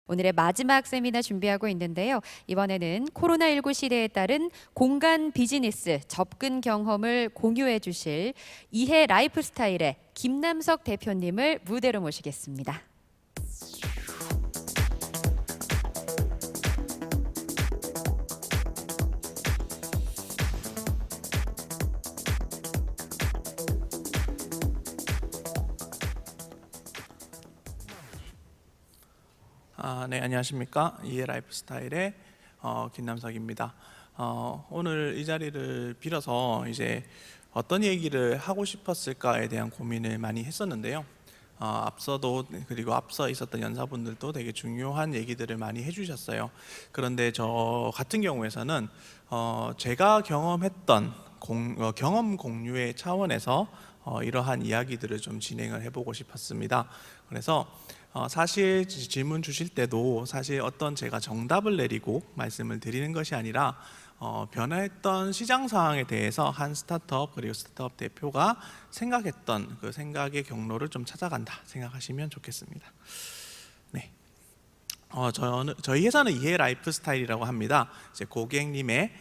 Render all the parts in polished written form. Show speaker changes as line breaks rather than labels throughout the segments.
오늘의 마지막 세미나 준비하고 있는데요. 이번에는 코로나19 시대에 따른 공간 비즈니스 접근 경험을 공유해 주실 이해 라이프 스타일의 김남석 대표님을 무대로 모시겠습니다.
네, 안녕하십니까. 이해 라이프 스타일의 김남석입니다. 오늘 이 자리를 빌어서 이제 어떤 얘기를 하고 싶었을까에 대한 고민을 많이 했었는데요. 앞서도 그리고 앞서 있었던 연사분들도 되게 중요한 얘기들을 많이 해주셨어요. 그런데 저 같은 경우에서는 제가 경험했던 경험 공유의 차원에서 이러한 이야기들을 좀 진행을 해보고 싶었습니다. 그래서 사실 질문 주실 때도 사실 어떤 제가 정답을 내리고 말씀을 드리는 것이 아니라 변화했던 시장 상황에 대해서 한 스타트업 그리고 스타트업 대표가 생각했던 그 생각의 경로를 좀 찾아간다 생각하시면 좋겠습니다. 네. 저희 회사는 이해 라이프 스타일이라고 합니다. 이제 고객님의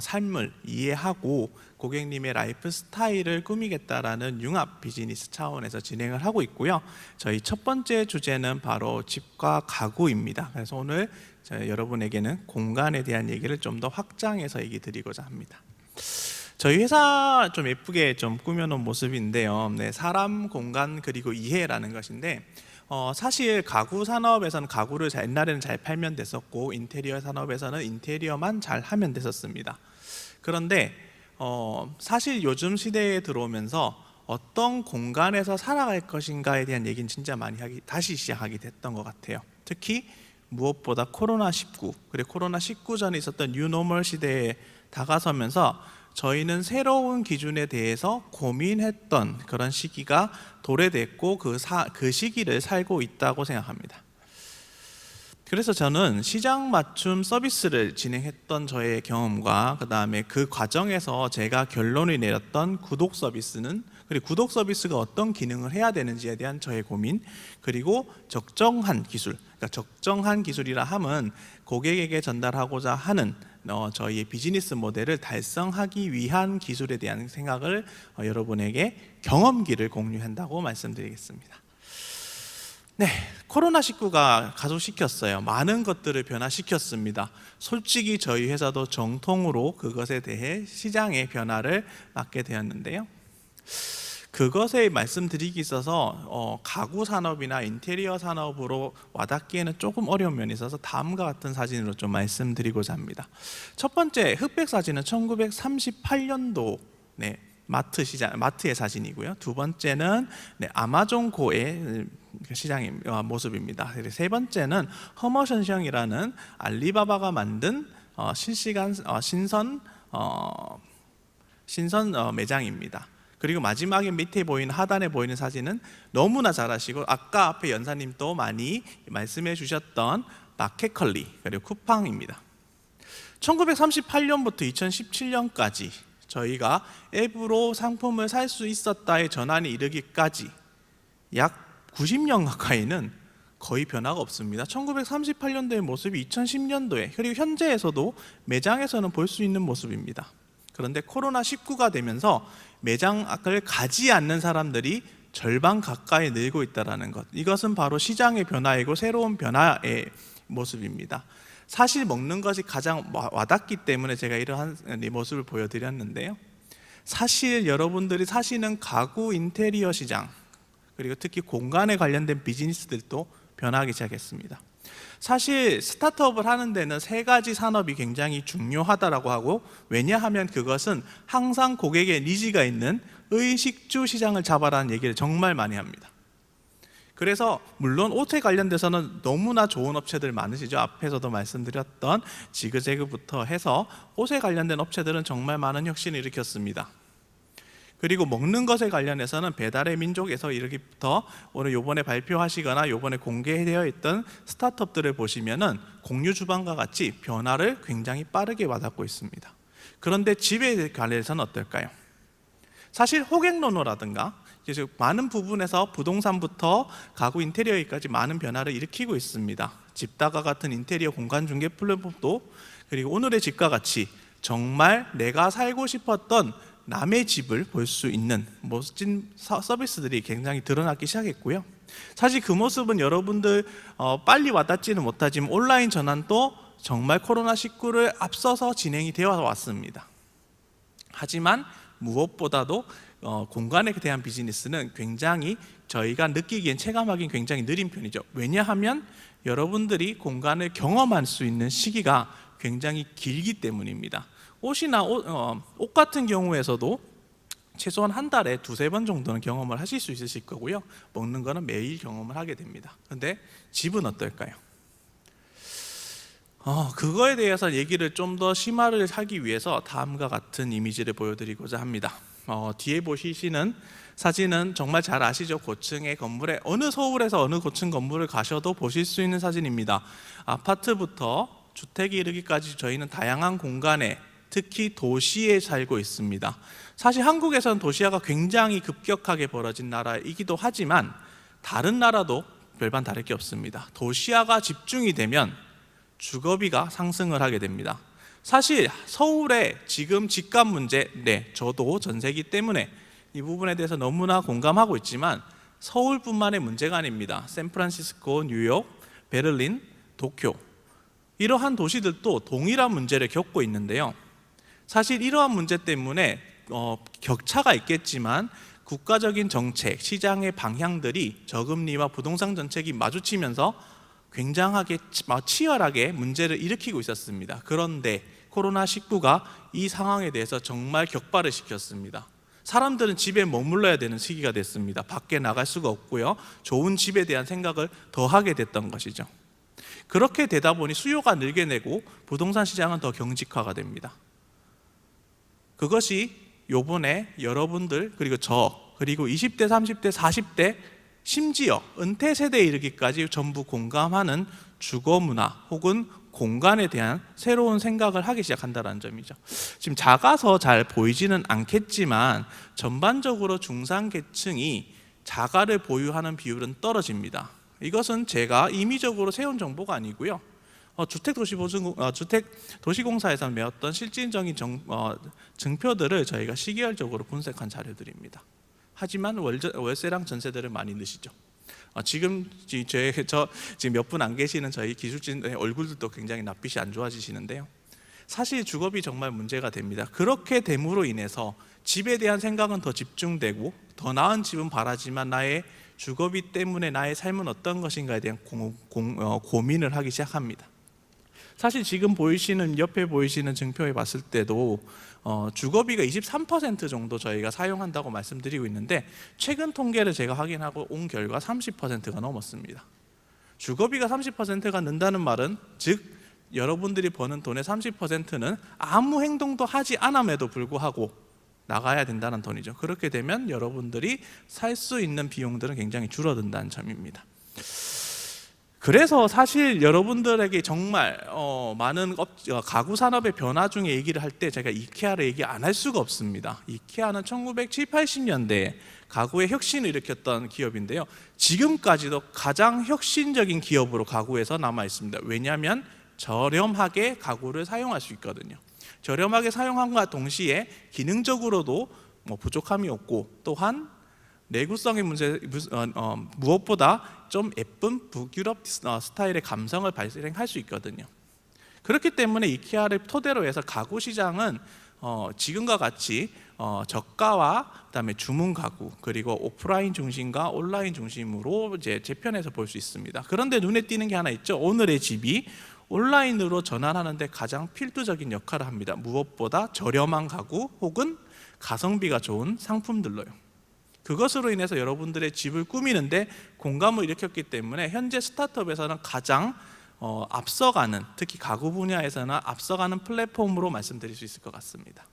삶을 이해하고 고객님의 라이프 스타일을 꾸미겠다라는 융합 비즈니스 차원에서 진행을 하고 있고요. 저희 첫 번째 주제는 바로 집과 가구입니다. 그래서 오늘 여러분에게는 공간에 대한 얘기를 좀 더 확장해서 얘기 드리고자 합니다. 저희 회사 좀 예쁘게 좀 꾸며놓은 모습인데요. 네, 사람, 공간, 그리고 이해라는 것인데 사실 가구 산업에서는 가구를 옛날에는 잘 팔면 됐었고 인테리어 산업에서는 인테리어만 잘 하면 됐었습니다. 그런데 사실 요즘 시대에 들어오면서 어떤 공간에서 살아갈 것인가에 대한 얘기는 진짜 많이 다시 시작하게 됐던 것 같아요. 특히 무엇보다 코로나19 그리고 코로나19 전에 있었던 뉴노멀 시대에 다가서면서 저희는 새로운 기준에 대해서 고민했던 그런 시기가 도래됐고 그 시기를 살고 있다고 생각합니다. 그래서 저는 시장 맞춤 서비스를 진행했던 저의 경험과 그 다음에 그 과정에서 제가 결론을 내렸던 구독 서비스는 그리고 구독 서비스가 어떤 기능을 해야 되는지에 대한 저의 고민, 그리고 적정한 기술, 그러니까 적정한 기술이라 함은 고객에게 전달하고자 하는 저희의 비즈니스 모델을 달성하기 위한 기술에 대한 생각을 여러분에게 경험기를 공유한다고 말씀드리겠습니다. 네, 코로나19가 가속시켰어요. 많은 것들을 변화시켰습니다. 솔직히 저희 회사도 정통으로 그것에 대해 시장의 변화를 맡게 되었는데요. 그것에 말씀드리기 있어서 가구 산업이나 인테리어 산업으로 와닿기에는 조금 어려운 면이 있어서 다음과 같은 사진으로 좀 말씀드리고자 합니다. 첫 번째 흑백 사진은 1938년도 마트의 사진이고요. 두 번째는 아마존고의 시장의 모습입니다. 세 번째는 허머션성이라는 알리바바가 만든 실시간 신선 매장입니다. 그리고 마지막에 밑에 보이는 하단에 보이는 사진은 너무나 잘 아시고 아까 앞에 연사님도 많이 말씀해 주셨던 마켓컬리 그리고 쿠팡입니다. 1938년부터 2017년까지 저희가 앱으로 상품을 살 수 있었다의 전환이 이르기까지 약 90년 가까이는 거의 변화가 없습니다. 1938년도의 모습이 2010년도에 그리고 현재에서도 매장에서는 볼 수 있는 모습입니다. 그런데 코로나19가 되면서 매장을 가지 않는 사람들이 절반 가까이 늘고 있다는 것, 이것은 바로 시장의 변화이고 새로운 변화의 모습입니다. 사실 먹는 것이 가장 와닿기 때문에 제가 이러한 모습을 보여드렸는데요. 사실 여러분들이 사시는 가구 인테리어 시장 그리고 특히 공간에 관련된 비즈니스들도 변하기 시작했습니다. 사실 스타트업을 하는 데는 세 가지 산업이 굉장히 중요하다고 하고, 왜냐하면 그것은 항상 고객의 니즈가 있는 의식주 시장을 잡아라는 얘기를 정말 많이 합니다. 그래서 물론 옷에 관련돼서는 너무나 좋은 업체들 많으시죠. 앞에서도 말씀드렸던 지그재그부터 해서 옷에 관련된 업체들은 정말 많은 혁신을 일으켰습니다. 그리고 먹는 것에 관련해서는 배달의 민족에서 이르기부터 오늘 요번에 발표하시거나 요번에 공개되어 있던 스타트업들을 보시면은 공유 주방과 같이 변화를 굉장히 빠르게 와닿고 있습니다. 그런데 집에 관해서는 어떨까요? 사실 호객노노라든가 많은 부분에서 부동산부터 가구 인테리어까지 많은 변화를 일으키고 있습니다. 집다가 같은 인테리어 공간 중개 플랫폼도, 그리고 오늘의 집과 같이 정말 내가 살고 싶었던 남의 집을 볼 수 있는 멋진 서비스들이 굉장히 드러나기 시작했고요. 사실 그 모습은 여러분들 빨리 와닿지는 못하지만 온라인 전환도 정말 코로나19를 앞서서 진행이 되어 왔습니다. 하지만 무엇보다도 공간에 대한 비즈니스는 굉장히 저희가 느끼기엔 체감하기엔 굉장히 느린 편이죠. 왜냐하면 여러분들이 공간을 경험할 수 있는 시기가 굉장히 길기 때문입니다. 옷이나 옷 같은 경우에서도 최소한 한 달에 2-3번 정도는 경험을 하실 수 있으실 거고요. 먹는 거는 매일 경험을 하게 됩니다. 근데 집은 어떨까요? 그거에 대해서 얘기를 좀 더 심화를 하기 위해서 다음과 같은 이미지를 보여드리고자 합니다. 뒤에 보시는 사진은 정말 잘 아시죠? 고층의 건물에 서울에서 어느 고층 건물을 가셔도 보실 수 있는 사진입니다. 아파트부터 주택에 이르기까지 저희는 다양한 공간에, 특히 도시에 살고 있습니다. 사실 한국에서는 도시화가 굉장히 급격하게 벌어진 나라이기도 하지만 다른 나라도 별반 다를 게 없습니다. 도시화가 집중이 되면 주거비가 상승을 하게 됩니다. 사실 서울의 지금 집값 문제, 저도 전세기 때문에 이 부분에 대해서 너무나 공감하고 있지만 서울뿐만의 문제가 아닙니다. 샌프란시스코, 뉴욕, 베를린, 도쿄, 이러한 도시들도 동일한 문제를 겪고 있는데요. 사실 이러한 문제 때문에 격차가 있겠지만 국가적인 정책, 시장의 방향들이 저금리와 부동산 정책이 마주치면서 굉장하게 치열하게 문제를 일으키고 있었습니다. 그런데 코로나19가 이 상황에 대해서 정말 격발을 시켰습니다. 사람들은 집에 머물러야 되는 시기가 됐습니다. 밖에 나갈 수가 없고요. 좋은 집에 대한 생각을 더 하게 됐던 것이죠. 그렇게 되다 보니 수요가 늘게 되고 부동산 시장은 더 경직화가 됩니다. 그것이 요번에 여러분들, 그리고 그리고 20대, 30대, 40대, 심지어 은퇴 세대에 이르기까지 전부 공감하는 주거 문화 혹은 공간에 대한 새로운 생각을 하기 시작한다는 점이죠. 지금 작아서 잘 보이지는 않겠지만 전반적으로 중산계층이 자가를 보유하는 비율은 떨어집니다. 이것은 제가 임의적으로 세운 정보가 아니고요. 주택도시공사에서 메웠던 실질적인 증표들을 저희가 시계열적으로 분석한 자료들입니다. 하지만 월세랑 전세들을 많이 넣으시죠. 지금 몇 분 안 계시는 저희 기술진의 얼굴들도 굉장히 낯빛이 안 좋아지시는데요. 사실 주거비 정말 문제가 됩니다. 그렇게 됨으로 인해서 집에 대한 생각은 더 집중되고 더 나은 집은 바라지만 나의 주거비 때문에 나의 삶은 어떤 것인가에 대한 고민을 하기 시작합니다. 사실 지금 옆에 보이시는 증표에 봤을 때도 주거비가 23% 정도 저희가 사용한다고 말씀드리고 있는데 최근 통계를 제가 확인하고 온 결과 30%가 넘었습니다. 주거비가 30%가 는다는 말은 즉 여러분들이 버는 돈의 30%는 아무 행동도 하지 않음에도 불구하고 나가야 된다는 돈이죠. 그렇게 되면 여러분들이 살 수 있는 비용들은 굉장히 줄어든다는 점입니다. 그래서 사실 여러분들에게 정말 많은 가구 산업의 변화 중에 얘기를 할 때 제가 이케아를 얘기 안 할 수가 없습니다. 이케아는 1970, 80년대에 가구의 혁신을 일으켰던 기업인데요. 지금까지도 가장 혁신적인 기업으로 가구에서 남아 있습니다. 왜냐하면 저렴하게 가구를 사용할 수 있거든요. 저렴하게 사용함과 동시에 기능적으로도 부족함이 없고 또한 내구성의 문제, 무엇보다 좀 예쁜 북유럽 스타일의 감성을 발생할 수 있거든요. 그렇기 때문에 이케아를 토대로 해서 가구 시장은 지금과 같이 저가와 그다음에 주문 가구 그리고 오프라인 중심과 온라인 중심으로 이제 재편해서 볼 수 있습니다. 그런데 눈에 띄는 게 하나 있죠. 오늘의 집이 온라인으로 전환하는데 가장 필두적인 역할을 합니다. 무엇보다 저렴한 가구 혹은 가성비가 좋은 상품들로요. 그것으로 인해서 여러분들의 집을 꾸미는데 공감을 일으켰기 때문에 현재 스타트업에서는 가장 앞서가는, 특히 가구 분야에서는 앞서가는 플랫폼으로 말씀드릴 수 있을 것 같습니다.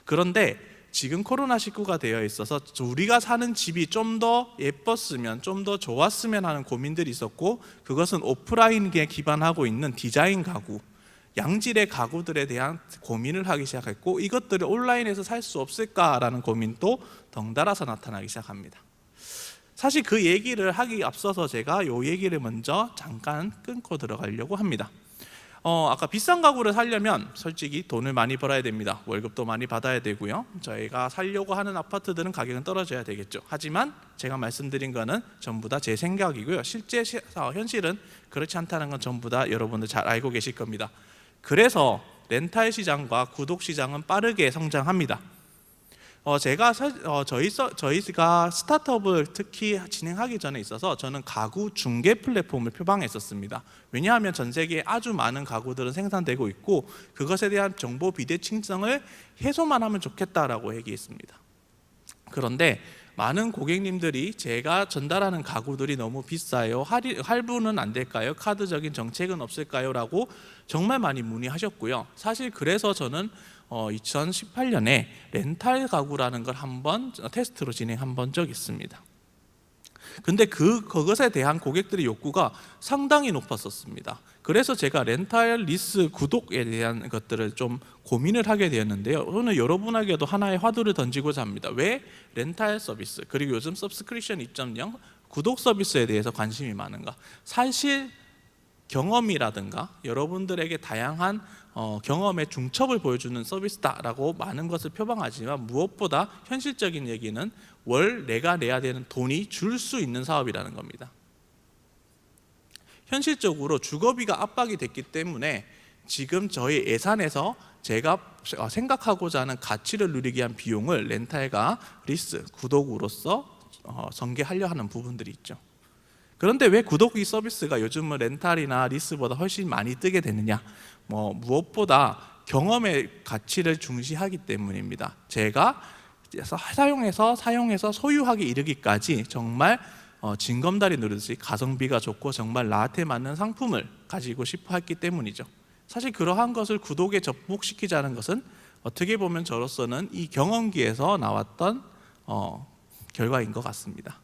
그런데 지금 코로나19가 되어 있어서 우리가 사는 집이 좀 더 예뻤으면, 좀 더 좋았으면 하는 고민들이 있었고 그것은 오프라인에 기반하고 있는 디자인 가구, 양질의 가구들에 대한 고민을 하기 시작했고 이것들을 온라인에서 살 수 없을까라는 고민도 덩달아서 나타나기 시작합니다. 사실 그 얘기를 하기 앞서서 제가 요 얘기를 먼저 잠깐 끊고 들어가려고 합니다. 아까 비싼 가구를 사려면 솔직히 돈을 많이 벌어야 됩니다. 월급도 많이 받아야 되고요. 저희가 살려고 하는 아파트들은 가격은 떨어져야 되겠죠. 하지만 제가 말씀드린 거는 전부 다 제 생각이고요. 실제 현실은 그렇지 않다는 건 전부 다 여러분들 잘 알고 계실 겁니다. 그래서 렌탈 시장과 구독 시장은 빠르게 성장합니다. 저희가 스타트업을 특히 진행하기 전에 있어서 저는 가구 중개 플랫폼을 표방했었습니다. 왜냐하면 전 세계에 아주 많은 가구들은 생산되고 있고 그것에 대한 정보 비대칭성을 해소만 하면 좋겠다라고 얘기했습니다. 그런데 많은 고객님들이 제가 전달하는 가구들이 너무 비싸요, 할부는 안 될까요, 카드적인 정책은 없을까요? 라고 정말 많이 문의하셨고요. 사실 그래서 저는 2018년에 렌탈 가구라는 걸 한번 테스트로 진행한 적이 있습니다. 근데 그것에 대한 고객들의 욕구가 상당히 높았었습니다. 그래서 제가 렌탈, 리스, 구독에 대한 것들을 좀 고민을 하게 되었는데요. 오늘 여러분에게도 하나의 화두를 던지고자 합니다. 왜 렌탈 서비스, 그리고 요즘 서브스크립션 2.0 구독 서비스에 대해서 관심이 많은가? 사실 경험이라든가 여러분들에게 다양한 경험의 중첩을 보여주는 서비스다라고 많은 것을 표방하지만 무엇보다 현실적인 얘기는 월 내가 내야 되는 돈이 줄 수 있는 사업이라는 겁니다. 현실적으로 주거비가 압박이 됐기 때문에 지금 저희 예산에서 제가 생각하고자 하는 가치를 누리기 위한 비용을 렌탈과 리스, 구독으로서 전개하려 하는 부분들이 있죠. 그런데 왜 구독 서비스가 요즘은 렌탈이나 리스보다 훨씬 많이 뜨게 되느냐? 무엇보다 경험의 가치를 중시하기 때문입니다. 제가 사용해서 소유하기 이르기까지 정말 징검다리 누르듯이 가성비가 좋고 정말 나한테 맞는 상품을 가지고 싶어 했기 때문이죠. 사실 그러한 것을 구독에 접목시키자는 것은 어떻게 보면 저로서는 이 경험기에서 나왔던 결과인 것 같습니다.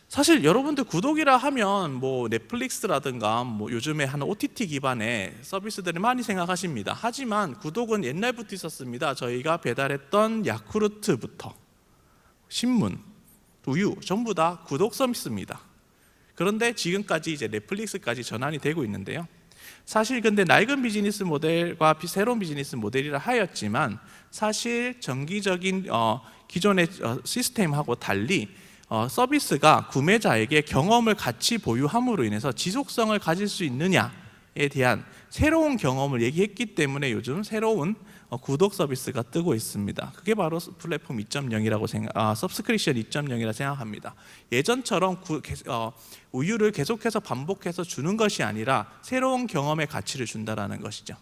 사실 여러분들 구독이라 하면 넷플릭스라든가 요즘에 하는 OTT 기반의 서비스들을 많이 생각하십니다. 하지만 구독은 옛날부터 있었습니다. 저희가 배달했던 야쿠르트부터 신문, 우유 전부 다 구독 서비스입니다. 그런데 지금까지 이제 넷플릭스까지 전환이 되고 있는데요. 사실 근데 낡은 비즈니스 모델과 새로운 비즈니스 모델이라 하였지만 사실 정기적인 기존의 시스템하고 달리 서비스가 구매자에게 경험을 같이 보유함으로 인해서 지속성을 가질 수 있느냐에 대한 새로운 경험을 얘기했기 때문에 요즘 새로운 구독 서비스가 뜨고 있습니다. 그게 바로 플랫폼 2.0이라고 서브스크립션 2.0이라 생각합니다. 예전처럼 우유를 계속해서 반복해서 주는 것이 아니라 새로운 경험의 가치를 준다라는 것이죠.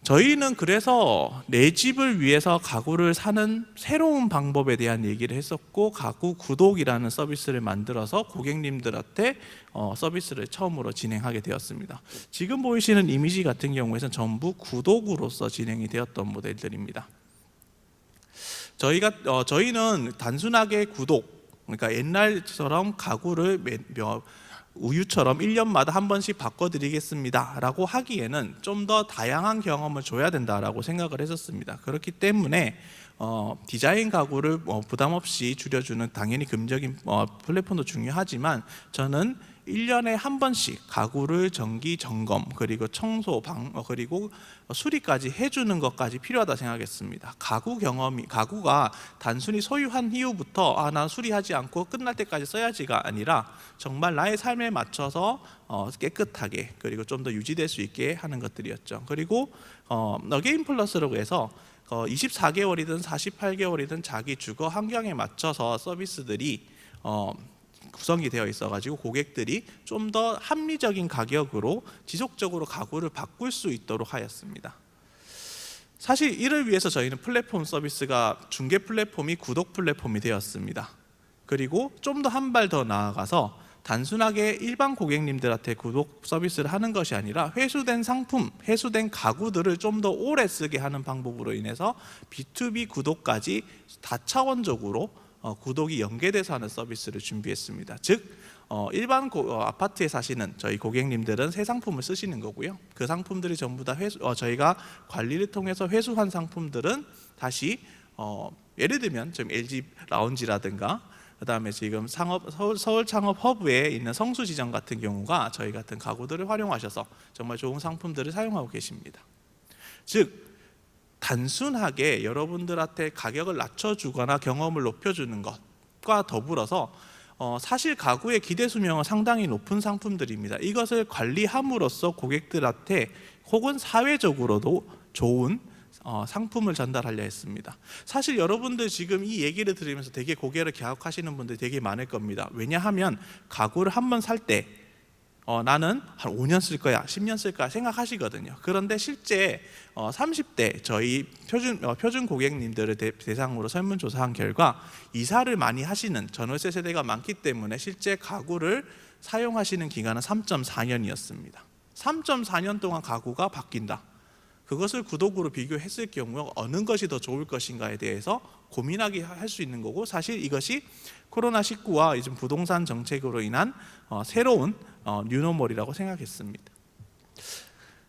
저희는 그래서 내 집을 위해서 가구를 사는 새로운 방법에 대한 얘기를 했었고 가구 구독이라는 서비스를 만들어서 고객님들한테 서비스를 처음으로 진행하게 되었습니다. 지금 보이시는 이미지 같은 경우에는 전부 구독으로서 진행이 되었던 모델들입니다. 저희는 단순하게 구독, 그러니까 옛날처럼 가구를 우유처럼 1년마다 한 번씩 바꿔드리겠습니다 라고 하기에는 좀 더 다양한 경험을 줘야 된다라고 생각을 했었습니다. 그렇기 때문에 디자인 가구를 부담 없이 줄여주는 당연히 금적인 플랫폼도 중요하지만 저는 1년에 한 번씩 가구를 정기 점검 그리고 청소 그리고 수리까지 해주는 것까지 필요하다 생각했습니다. 가구가 단순히 소유한 이후부터 난 수리하지 않고 끝날 때까지 써야지가 아니라 정말 나의 삶에 맞춰서 깨끗하게 그리고 좀 더 유지될 수 있게 하는 것들이었죠. 그리고 어게인 플러스라고 해서 24개월이든 48개월이든 자기 주거 환경에 맞춰서 서비스들이 구성이 되어 있어가지고 고객들이 좀 더 합리적인 가격으로 지속적으로 가구를 바꿀 수 있도록 하였습니다. 사실 이를 위해서 저희는 플랫폼 서비스가 중개 플랫폼이 구독 플랫폼이 되었습니다. 그리고 좀 더 한 발 더 나아가서 단순하게 일반 고객님들한테 구독 서비스를 하는 것이 아니라 회수된 상품, 회수된 가구들을 좀 더 오래 쓰게 하는 방법으로 인해서 B2B 구독까지 다차원적으로 구독이 연계돼서 하는 서비스를 준비했습니다. 즉 일반 아파트에 사시는 저희 고객님들은 새 상품을 쓰시는 거고요. 그 상품들이 전부 다 저희가 관리를 통해서 회수한 상품들은 다시 예를 들면 지금 LG 라운지라든가 그다음에 지금 서울 창업 허브에 있는 성수지점 같은 경우가 저희 같은 가구들을 활용하셔서 정말 좋은 상품들을 사용하고 계십니다. 즉 단순하게 여러분들한테 가격을 낮춰주거나 경험을 높여주는 것과 더불어서 사실 가구의 기대 수명은 상당히 높은 상품들입니다. 이것을 관리함으로써 고객들한테 혹은 사회적으로도 좋은 상품을 전달하려 했습니다. 사실 여러분들 지금 이 얘기를 들으면서 되게 고개를 갸웃하시는 분들이 되게 많을 겁니다. 왜냐하면 가구를 한번 살 때 나는 한 5년 쓸 거야, 10년 쓸 거야 생각하시거든요. 그런데 실제 30대 저희 표준 고객님들을 대상으로 설문조사한 결과 이사를 많이 하시는 전월세 세대가 많기 때문에 실제 가구를 사용하시는 기간은 3.4년이었습니다. 3.4년 동안 가구가 바뀐다. 그것을 구독으로 비교했을 경우 어느 것이 더 좋을 것인가에 대해서 고민하게 할 수 있는 거고, 사실 이것이 코로나19와 요즘 부동산 정책으로 인한 새로운 뉴노멀이라고 생각했습니다.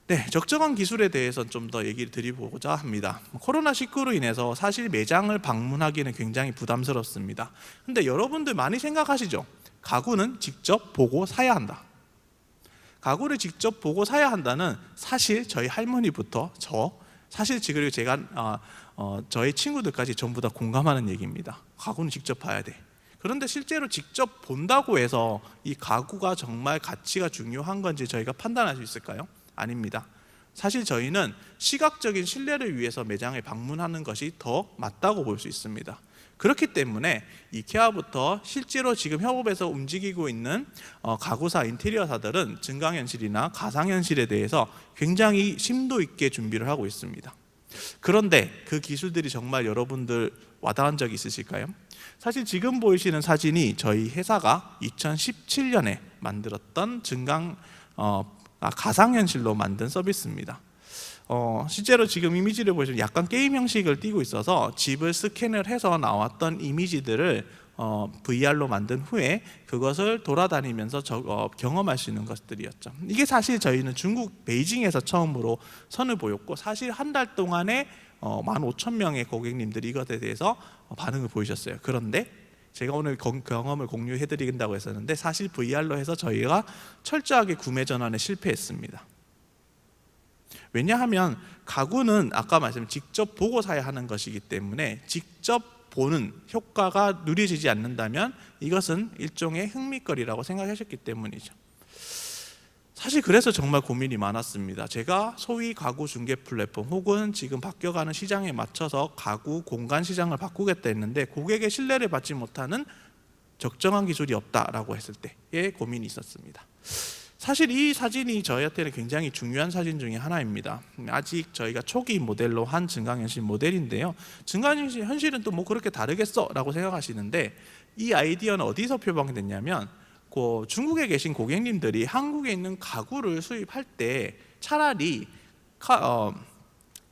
네, 적정한 기술에 대해서 좀 더 얘기를 드리고자 합니다. 코로나19로 인해서 사실 매장을 방문하기는 굉장히 부담스럽습니다. 근데 여러분들 많이 생각하시죠? 가구는 직접 보고 사야 한다. 가구를 직접 보고 사야 한다는, 사실 저희 할머니부터 사실 지금 제가 저희 친구들까지 전부 다 공감하는 얘기입니다. 가구는 직접 봐야 돼. 그런데 실제로 직접 본다고 해서 이 가구가 정말 가치가 중요한 건지 저희가 판단할 수 있을까요? 아닙니다. 사실 저희는 시각적인 신뢰를 위해서 매장에 방문하는 것이 더 맞다고 볼 수 있습니다. 그렇기 때문에 이케아부터 실제로 지금 협업에서 움직이고 있는 가구사, 인테리어사들은 증강현실이나 가상현실에 대해서 굉장히 심도 있게 준비를 하고 있습니다. 그런데 그 기술들이 정말 여러분들 와닿은 적 있으실까요? 사실 지금 보이시는 사진이 저희 회사가 2017년에 만들었던 가상현실로 만든 서비스입니다. 실제로 지금 이미지를 보시면 약간 게임 형식을 띠고 있어서 집을 스캔을 해서 나왔던 이미지들을 VR로 만든 후에 그것을 돌아다니면서 경험할 수 있는 것들이었죠. 이게 사실 저희는 중국 베이징에서 처음으로 선을 보였고, 사실 한 달 동안에 15,000명의 고객님들이 이것에 대해서 반응을 보이셨어요. 그런데 제가 오늘 경험을 공유해 드린다고 했었는데, 사실 VR로 해서 저희가 철저하게 구매 전환에 실패했습니다. 왜냐하면 가구는 아까 말씀드린 직접 보고 사야 하는 것이기 때문에 직접 보는 효과가 누려지지 않는다면 이것은 일종의 흥미거리라고 생각하셨기 때문이죠. 사실 그래서 정말 고민이 많았습니다. 제가 소위 가구 중개 플랫폼 혹은 지금 바뀌어가는 시장에 맞춰서 가구 공간 시장을 바꾸겠다 했는데 고객의 신뢰를 받지 못하는 적정한 기술이 없다라고 했을 때의 고민이 있었습니다. 사실 이 사진이 저희한테는 굉장히 중요한 사진 중에 하나입니다. 아직 저희가 초기 모델로 한 증강현실 모델인데요. 증강현실은 또 뭐 그렇게 다르겠어 라고 생각하시는데, 이 아이디어는 어디서 표방됐냐면 중국에 계신 고객님들이 한국에 있는 가구를 수입할 때 차라리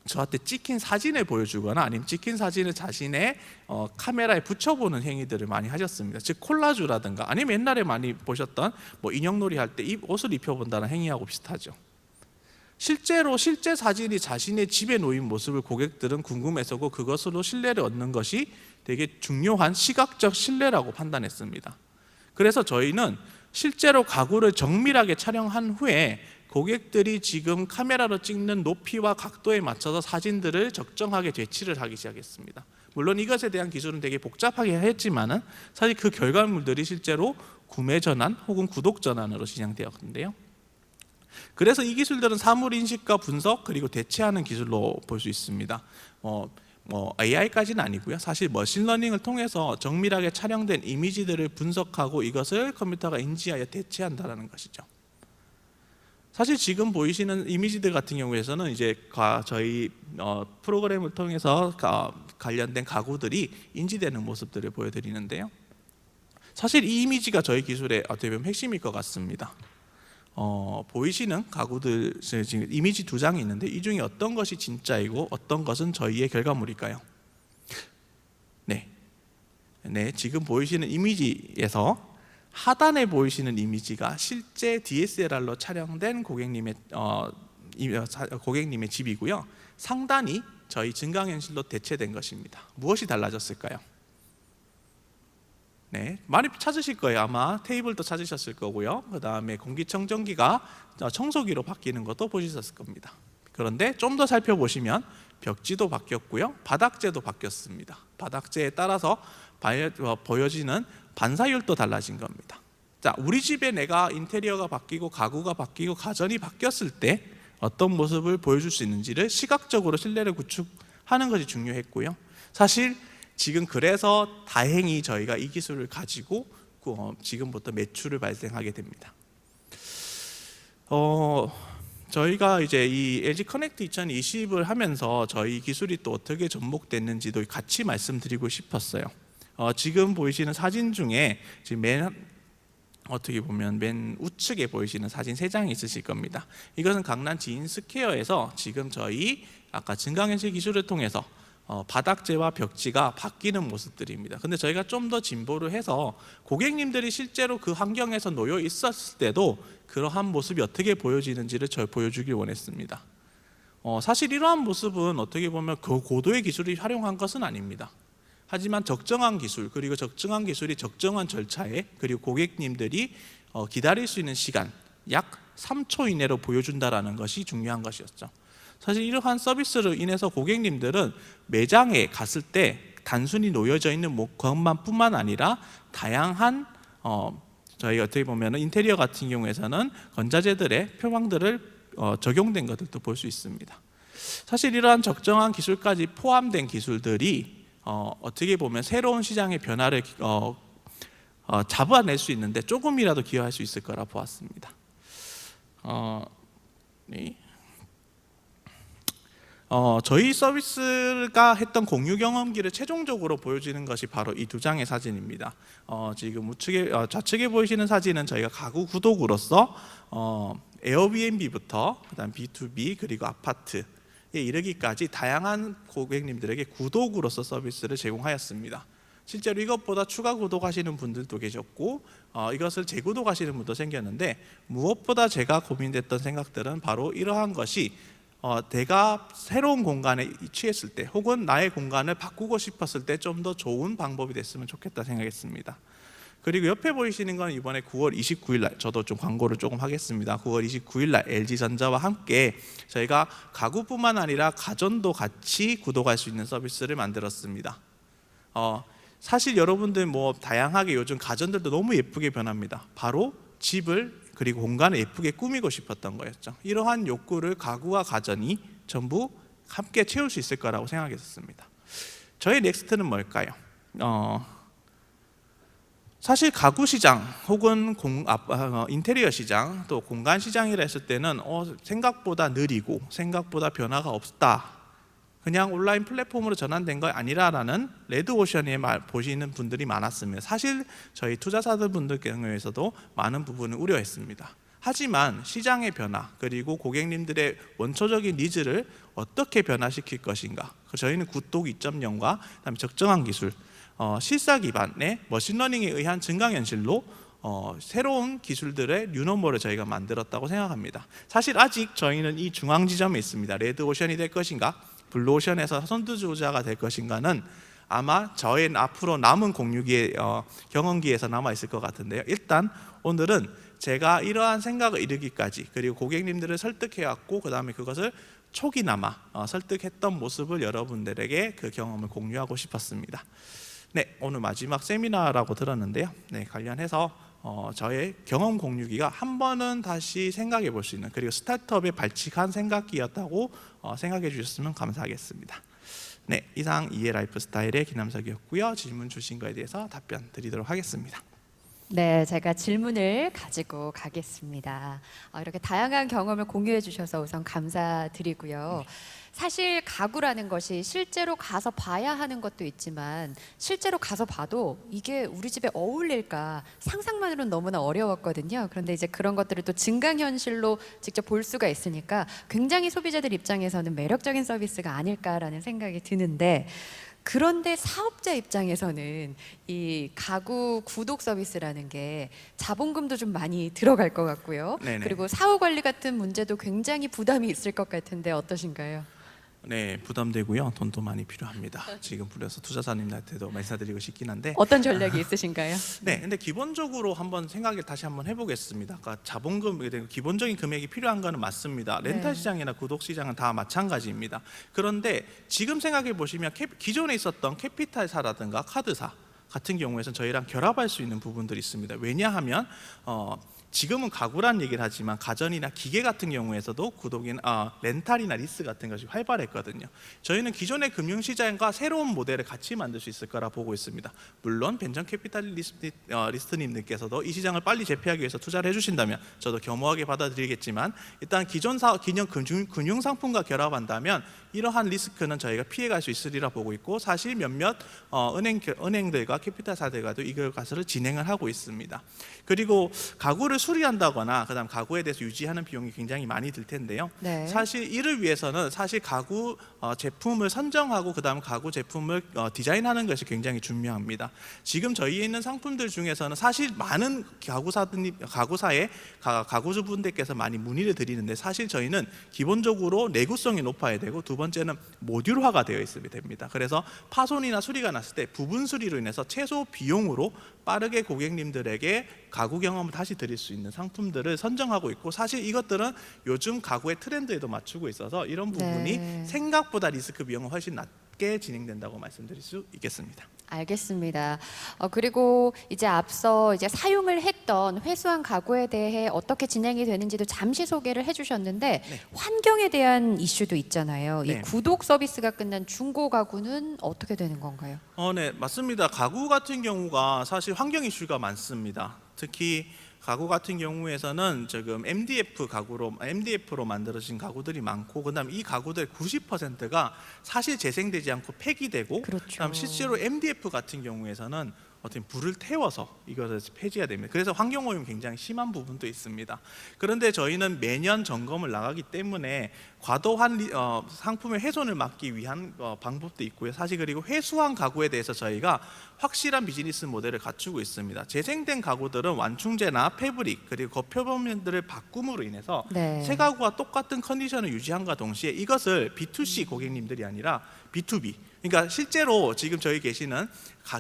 저한테 찍힌 사진을 보여주거나 아니면 찍힌 사진을 자신의 카메라에 붙여보는 행위들을 많이 하셨습니다. 즉 콜라주라든가 아니면 옛날에 많이 보셨던 인형놀이 할 때 옷을 입혀본다는 행위하고 비슷하죠. 실제로 실제 사진이 자신의 집에 놓인 모습을 고객들은 궁금해서고 그것으로 신뢰를 얻는 것이 되게 중요한 시각적 신뢰라고 판단했습니다. 그래서 저희는 실제로 가구를 정밀하게 촬영한 후에 고객들이 지금 카메라로 찍는 높이와 각도에 맞춰서 사진들을 적정하게 배치를 하기 시작했습니다. 물론 이것에 대한 기술은 되게 복잡하게 했지만은 사실 그 결과물들이 실제로 구매 전환 혹은 구독 전환으로 진행되었는데요. 그래서 이 기술들은 사물 인식과 분석 그리고 대체하는 기술로 볼 수 있습니다. AI까지는 아니고요. 사실 머신러닝을 통해서 정밀하게 촬영된 이미지들을 분석하고 이것을 컴퓨터가 인지하여 대체한다는 것이죠. 사실 지금 보이시는 이미지들 같은 경우에서는 이제 저희 프로그램을 통해서 관련된 가구들이 인지되는 모습들을 보여드리는데요. 사실 이 이미지가 저희 기술의 어떻게 보면 핵심일 것 같습니다. 보이시는 가구들 지금 이미지 2장이 있는데 이 중에 어떤 것이 진짜이고 어떤 것은 저희의 결과물일까요? 네, 지금 보이시는 이미지에서 하단에 보이시는 이미지가 실제 DSLR로 촬영된 고객님의 집이고요. 상단이 저희 증강현실로 대체된 것입니다. 무엇이 달라졌을까요? 네, 많이 찾으실 거예요. 아마 테이블도 찾으셨을 거고요. 그 다음에 공기청정기가 청소기로 바뀌는 것도 보셨을 겁니다. 그런데 좀 더 살펴보시면 벽지도 바뀌었고요, 바닥재도 바뀌었습니다. 바닥재에 따라서 보여지는 반사율도 달라진 겁니다. 자, 우리 집에 내가 인테리어가 바뀌고 가구가 바뀌고 가전이 바뀌었을 때 어떤 모습을 보여줄 수 있는지를 시각적으로 신뢰를 구축하는 것이 중요했고요. 사실 지금 그래서 다행히 저희가 이 기술을 가지고 지금부터 매출을 발생하게 됩니다. 저희가 이제 이 LG 커넥트 2020을 하면서 저희 기술이 또 어떻게 접목됐는지도 같이 말씀드리고 싶었어요. 지금 보이시는 사진 중에 지금 어떻게 보면 맨 우측에 보이시는 사진 3장이 있으실 겁니다. 이것은 강남 지인스퀘어에서 지금 저희 아까 증강현실 기술을 통해서 바닥재와 벽지가 바뀌는 모습들입니다. 근데 저희가 좀 더 진보를 해서 고객님들이 실제로 그 환경에서 놓여 있었을 때도 그러한 모습이 어떻게 보여지는지를 보여주길 원했습니다. 사실 이러한 모습은 어떻게 보면 그 고도의 기술이 활용한 것은 아닙니다. 하지만 적정한 기술, 그리고 적정한 기술이 적정한 절차에, 그리고 고객님들이 기다릴 수 있는 시간 약 3초 이내로 보여준다라는 것이 중요한 것이었죠. 사실 이러한 서비스로 인해서 고객님들은 매장에 갔을 때 단순히 놓여져 있는 것만뿐만 아니라 다양한 저희 어떻게 보면 인테리어 같은 경우에서는 건자재들의 표방들을 적용된 것들도 볼 수 있습니다. 사실 이러한 적정한 기술까지 포함된 기술들이 어떻게 보면 새로운 시장의 변화를 잡아낼 수 있는데 조금이라도 기여할 수 있을 거라 보았습니다. 네. 저희 서비스가 했던 공유 경험기를 최종적으로 보여주는 것이 바로 이 2장의 사진입니다. 지금 좌측에 보이시는 사진은 저희가 가구 구독으로서 에어비앤비부터 그다음 B2B 그리고 아파트에 이르기까지 다양한 고객님들에게 구독으로서 서비스를 제공하였습니다. 실제로 이것보다 추가 구독하시는 분들도 계셨고 이것을 재구독하시는 분도 생겼는데, 무엇보다 제가 고민됐던 생각들은 바로 이러한 것이 내가 새로운 공간에 취했을 때 혹은 나의 공간을 바꾸고 싶었을 때 좀 더 좋은 방법이 됐으면 좋겠다 생각했습니다. 그리고 옆에 보이시는 건 이번에 9월 29일 날, 저도 좀 광고를 조금 하겠습니다. 9월 29일 날 LG전자와 함께 저희가 가구뿐만 아니라 가전도 같이 구독할 수 있는 서비스를 만들었습니다. 사실 여러분들 다양하게 요즘 가전들도 너무 예쁘게 변합니다. 바로 집을 그리고 공간을 예쁘게 꾸미고 싶었던 거였죠. 이러한 욕구를 가구와 가전이 전부 함께 채울 수 있을 거라고 생각했습니다. 저희 넥스트는 뭘까요? 사실 가구 시장 혹은 인테리어 시장 또 공간 시장이라 했을 때는 생각보다 느리고 생각보다 변화가 없다, 그냥 온라인 플랫폼으로 전환된 거 아니라라는 레드오션에 보시는 분들이 많았습니다. 사실 저희 투자사들 분들 경우에서도 많은 부분을 우려했습니다. 하지만 시장의 변화 그리고 고객님들의 원초적인 니즈를 어떻게 변화시킬 것인가, 저희는 구독 2.0과 그다음에 적정한 기술, 실사 기반의 머신러닝에 의한 증강현실로 새로운 기술들의 뉴노멀을 저희가 만들었다고 생각합니다. 사실 아직 저희는 이 중앙 지점에 있습니다. 레드오션이 될 것인가, 블루오션에서 선두주자가 될 것인가는 아마 저의 앞으로 남은 공유기의 경험기에서 남아 있을 것 같은데요. 일단 오늘은 제가 이러한 생각을 이르기까지, 그리고 고객님들을 설득해왔고 그 다음에 그것을 초기나마 설득했던 모습을 여러분들에게 그 경험을 공유하고 싶었습니다. 네, 오늘 마지막 세미나라고 들었는데요. 네, 관련해서 저의 경험 공유기가 한 번은 다시 생각해 볼 수 있는, 그리고 스타트업의 발칙한 생각기였다고 생각해 주셨으면 감사하겠습니다. 네, 이상 이해 라이프 스타일의 김남석이었고요. 질문 주신 거에 대해서 답변 드리도록 하겠습니다.
네, 제가 질문을 가지고 가겠습니다. 이렇게 다양한 경험을 공유해 주셔서 우선 감사드리고요. 사실 가구라는 것이 실제로 가서 봐야 하는 것도 있지만 실제로 가서 봐도 이게 우리 집에 어울릴까 상상만으로는 너무나 어려웠거든요. 그런데 이제 그런 것들을 또 증강현실로 직접 볼 수가 있으니까 굉장히 소비자들 입장에서는 매력적인 서비스가 아닐까라는 생각이 드는데, 그런데 사업자 입장에서는 이 가구 구독 서비스라는 게 자본금도 좀 많이 들어갈 것 같고요.
네네.
그리고 사후 관리 같은 문제도 굉장히 부담이 있을 것 같은데 어떠신가요?
네, 부담되고요. 돈도 많이 필요합니다. 지금 불려서 투자자님들한테도 말씀드리고 싶긴 한데
어떤 전략이 있으신가요?
네, 근데 기본적으로 한번 생각을 다시 한번 해보겠습니다. 아까 자본금 기본적인 금액이 필요한 거는 맞습니다. 렌탈
네.
시장이나 구독 시장은 다 마찬가지입니다. 그런데 지금 생각해 보시면 기존에 있었던 캐피탈사라든가 카드사 같은 경우에는 저희랑 결합할 수 있는 부분들이 있습니다. 왜냐하면 지금은 가구란 얘기를 하지만 가전이나 기계 같은 경우에서도 렌탈이나 리스 같은 것이 활발했거든요. 저희는 기존의 금융시장과 새로운 모델을 같이 만들 수 있을 거라 보고 있습니다. 물론 벤처 캐피탈리스트님들께서도 이 시장을 빨리 제패하기 위해서 투자를 해주신다면 저도 겸허하게 받아들이겠지만 일단 기존 금융 상품과 결합한다면 이러한 리스크는 저희가 피해갈 수 있으리라 보고 있고, 사실 몇몇 은행들과 캐피탈사들과도 이것을 진행을 하고 있습니다. 그리고 가구를 수리한다거나 그다음 가구에 대해서 유지하는 비용이 굉장히 많이 들 텐데요.
네.
사실 이를 위해서는 사실 가구 제품을 선정하고 그다음 가구 제품을 디자인하는 것이 굉장히 중요합니다. 지금 저희에 있는 상품들 중에서는 사실 많은 가구사의 가구주분들께서 많이 문의를 드리는데, 사실 저희는 기본적으로 내구성이 높아야 되고 두 번째는 모듈화가 되어 있어야 됩니다. 그래서 파손이나 수리가 났을 때 부분 수리로 인해서 최소 비용으로 빠르게 고객님들에게 가구 경험을 다시 드릴 수 있는 상품들을 선정하고 있고, 사실 이것들은 요즘 가구의 트렌드에도 맞추고 있어서 이런 부분이
네.
생각보다 리스크 비용은 훨씬 낮게 진행된다고 말씀드릴 수 있겠습니다.
알겠습니다. 그리고 이제 앞서 이제 사용을 했던 회수한 가구에 대해 어떻게 진행이 되는지도 잠시 소개를 해주셨는데
네.
환경에 대한 이슈도 있잖아요. 이
네.
구독 서비스가 끝난 중고 가구는 어떻게 되는 건가요?
네, 맞습니다. 가구 같은 경우가 사실 환경 이슈가 많습니다. 특히 가구 같은 경우에서는 지금 MDF로 만들어진 가구들이 많고, 그다음 이 가구들 90%가 사실 재생되지 않고 폐기되고,
그렇죠.
그다음 실제로 MDF 같은 경우에서는 어떤 불을 태워서 이것을 폐지해야 됩니다. 그래서 환경 오염이 굉장히 심한 부분도 있습니다. 그런데 저희는 매년 점검을 나가기 때문에 과도한 상품의 훼손을 막기 위한 방법도 있고요. 사실 그리고 회수한 가구에 대해서 저희가 확실한 비즈니스 모델을 갖추고 있습니다. 재생된 가구들은 완충제나 패브릭 그리고 겉표면들을 바꿈으로 인해서
네.
새 가구와 똑같은 컨디션을 유지함과 동시에 이것을 B2C 고객님들이 아니라 B2B, 그러니까 실제로 지금 저희 계시는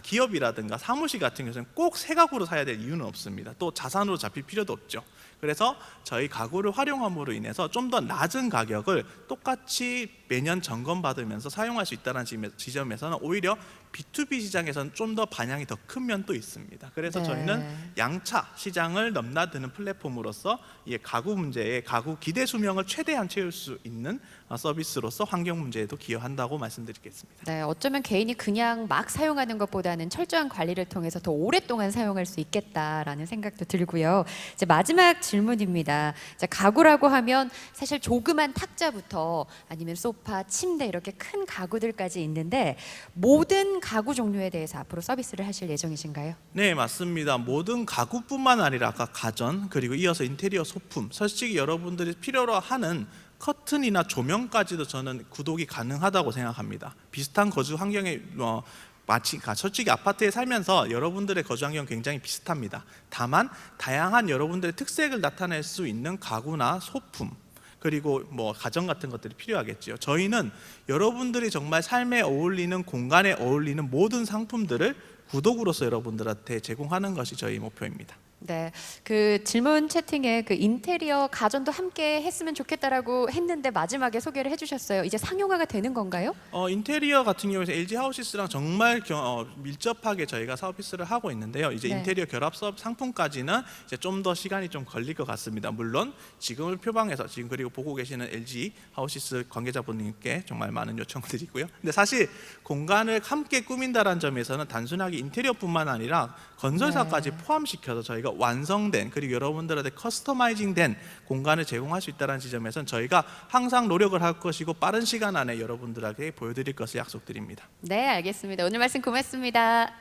기업이라든가 사무실 같은 경우는 꼭 새 가구로 사야 될 이유는 없습니다. 또 자산으로 잡힐 필요도 없죠. 그래서 저희 가구를 활용함으로 인해서 좀 더 낮은 가격을 똑같이 매년 점검받으면서 사용할 수 있다는 지점에서는 오히려 B2B 시장에서는 좀 더 반향이 더 큰 면도 있습니다. 그래서
네.
저희는 양차 시장을 넘나드는 플랫폼으로서 이 가구 문제의 가구 기대 수명을 최대한 채울 수 있는 서비스로서 환경 문제에도 기여한다고 말씀드리겠습니다.
네, 어쩌면 개인이 그냥 막 사용하는 것보다는 철저한 관리를 통해서 더 오랫동안 사용할 수 있겠다라는 생각도 들고요. 이제 마지막 질문입니다. 이제 가구라고 하면 사실 조그만 탁자부터 아니면 소파, 침대 이렇게 큰 가구들까지 있는데 모든 가구 종류에 대해서 앞으로 서비스를 하실 예정이신가요?
네, 맞습니다. 모든 가구뿐만 아니라 아까 가전 그리고 이어서 인테리어 소품, 솔직히 여러분들이 필요로 하는 커튼이나 조명까지도 저는 구독이 가능하다고 생각합니다. 비슷한 거주 환경에 솔직히 아파트에 살면서 여러분들의 거주 환경 굉장히 비슷합니다. 다만 다양한 여러분들의 특색을 나타낼 수 있는 가구나 소품 그리고 가전 같은 것들이 필요하겠죠. 저희는 여러분들이 정말 삶에 어울리는 공간에 어울리는 모든 상품들을 구독으로서 여러분들한테 제공하는 것이 저희 목표입니다.
네, 그 질문 채팅에 그 인테리어 가전도 함께 했으면 좋겠다라고 했는데 마지막에 소개를 해주셨어요. 이제 상용화가 되는 건가요?
인테리어 같은 경우에는 LG 하우시스랑 정말 밀접하게 저희가 서비스를 하고 있는데요. 이제
네.
인테리어 결합 상품까지는 이제 좀 더 시간이 좀 걸릴 것 같습니다. 물론 지금을 표방해서 지금 그리고 보고 계시는 LG 하우시스 관계자분님께 정말 많은 요청을 드리고요. 근데 사실 공간을 함께 꾸민다라는 점에서는 단순하게 인테리어뿐만 아니라 건설사까지
네.
포함시켜서 저희가 완성된 그리고 여러분들한테 커스터마이징된 공간을 제공할 수 있다는 지점에서는 저희가 항상 노력을 할 것이고 빠른 시간 안에 여러분들에게 보여드릴 것을 약속드립니다.
네, 알겠습니다. 오늘 말씀 고맙습니다.